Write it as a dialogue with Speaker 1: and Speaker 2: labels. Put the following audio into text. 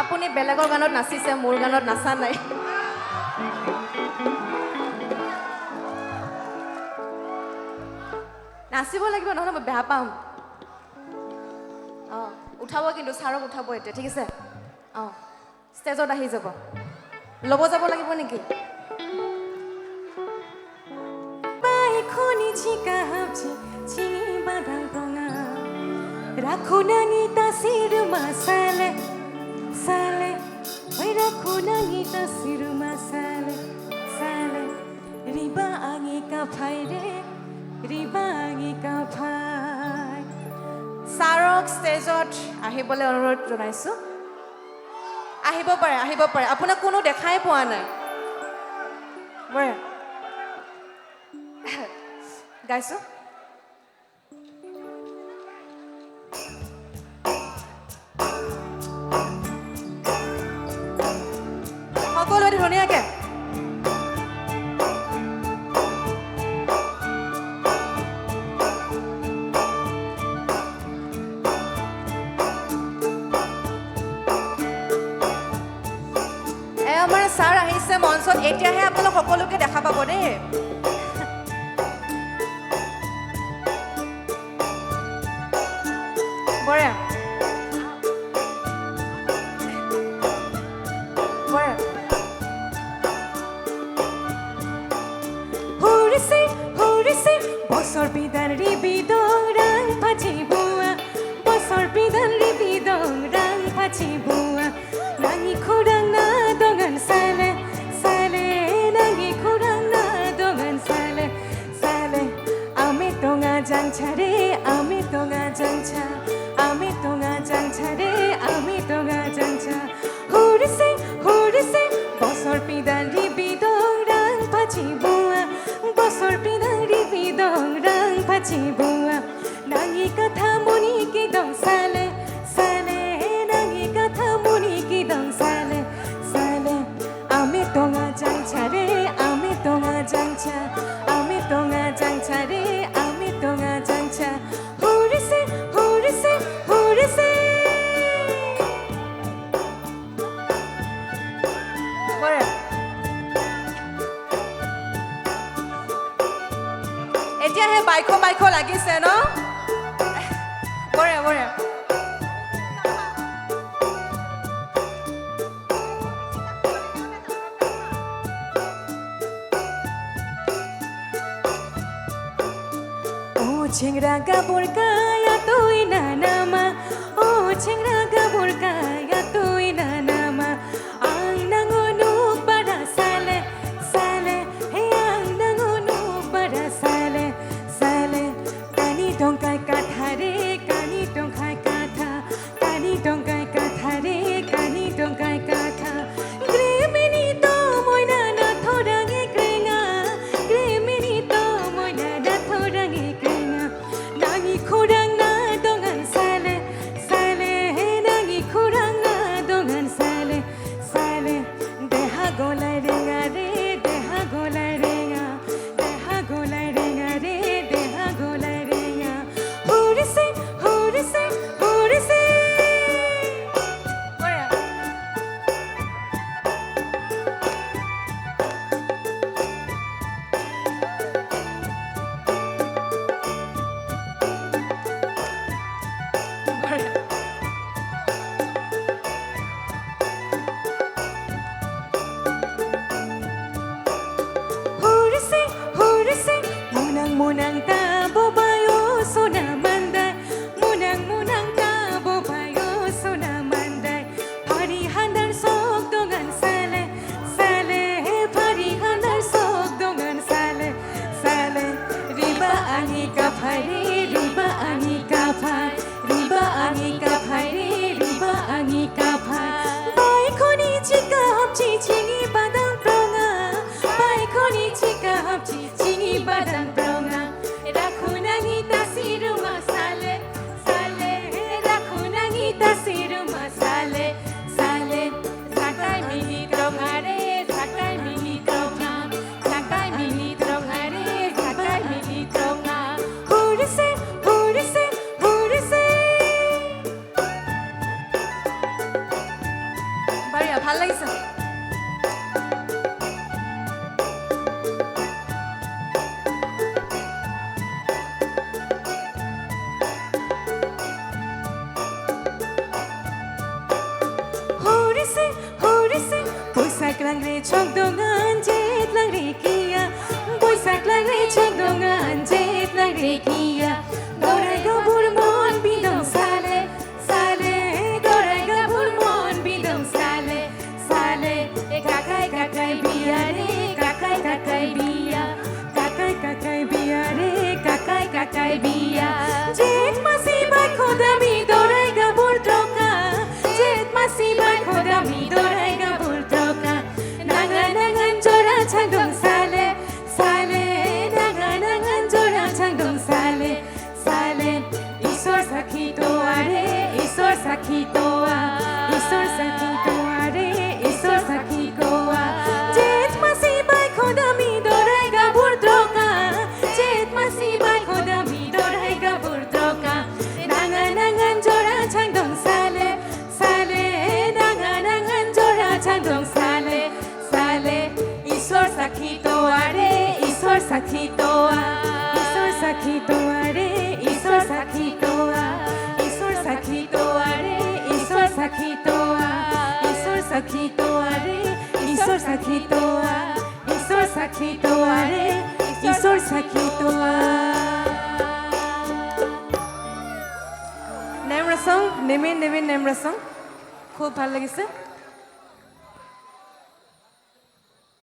Speaker 1: আপুনি বেলেগৰ গানত নাচিছে মোৰ গানত নাচা নাই নাচিব লাগিব নহ'লে মই বেয়া পাম অঁ উঠাব কিন্তু ছাৰক উঠাব এতিয়া ঠিক আছে অঁ ষ্টেজত আহি যাব ল'ব যাব লাগিব নেকি
Speaker 2: রাখো নাঙি তাসির মাসালে সালে ওই রাখো নাঙি তাসির মাসালে সালে রিবা আঙি কাফাই রে রিবা আঙি কাফাই
Speaker 1: ছাৰক ষ্টেজত আহিবলৈ অনুৰোধ জনাইছোঁ আহিব পাৰে আপোনাক কোনো দেখাই পোৱা নাই বঢ়িয়া গাইছোঁ সকলোৱে ধুনীয়াকে আমাৰ ছাৰ আহিছে মঞ্চত এতিয়াহে আপোনালোক সকলোকে দেখা পাব দেই বঢ়িয়া বঢ়িয়া
Speaker 2: হরিছে বছর বিধান রিবিদং রাং ফাচি বুয়া বছর বিধান রিবিদং রাং ফাচি বুয়া নাঙি খুরাং না দঙান সালে সালে নাঙি খুরাং না দঙান সালে সালে আমি তোঙা জাংছা রে আমি তোঙা জাংছা আমি তোঙা জাংছা রে আমি তোঙা জাংছা হরিছে বছর বিধান রিবিদং রাং ফাচি বুয়া বছর বিধান রিবিদং রাং ফাচি বুয়া নাঙি কথা মনি কি দং সালে সালে নাঙি কথা মনি কি দং সালে সালে আমি তোঙা জাংছা রে আমি তোঙা জাংছা আমি তোঙা জাংছা রে আমি তোঙা জাংছা হরিছে
Speaker 1: বঢ়িয়া এতিয়াহে বাইক লাগিছে ন বঢ়িয়া
Speaker 2: ও ছেংরা গাবর গায়া তুই না নামা ও ছেংরা গাবর গায়া তুই না নামা আং নাঙনু বাড়া সালে সালে হে আং নাঙনু বাড়া সালে সালে কানি টঙ্কায় কাঠা রে কানি টঙ্কায় কাঠা কানি টঙ্কায় কাঠা রে কানি টঙ্কায় কাঠা গ্রেমেনি তো ময়না না থোরাঙে ক্রেঙা গ্রেমেনি তো ময়না না থোরাঙে ক্রেঙা নাঙি খো
Speaker 1: বঢ়িয়া ভাল লাগিছে
Speaker 2: Horisi, horisi, boysak langre çok dongan jet langre kia. Boysak langre çok dongan jet langre kia. Dorayga burmon bidon sale, sale. Dorayga burmon bidon sale, sale. Kakay kakay biyare, kakay kakay biya. Kakay kakay biyare, kakay kakay biya. Jet masiba kodami dorayga burtroka. Jet masiba kodami dorayga burtroka. Nangan jora changdong sale, sale. Nangan jora changdong sale, sale. Isor sakito are, isor sakito a, isor sakito are, isor sakito a. Jet masiba kodami dorayga burtroka. Jet masiba kodami dorayga burtroka. Nangan jora changdong sale, sale. Nangan jora changdong sale, sale. Isor sakito are, isor sakito a, isor sakito are, isor sakito a, isor sakito are, isor sakito a, isor sakito are, isor sakito a, isor sakito are, isor sakito a.
Speaker 1: নেমৰা সং নেমে নেমে নেমৰা song খুব ভাল লাগিছে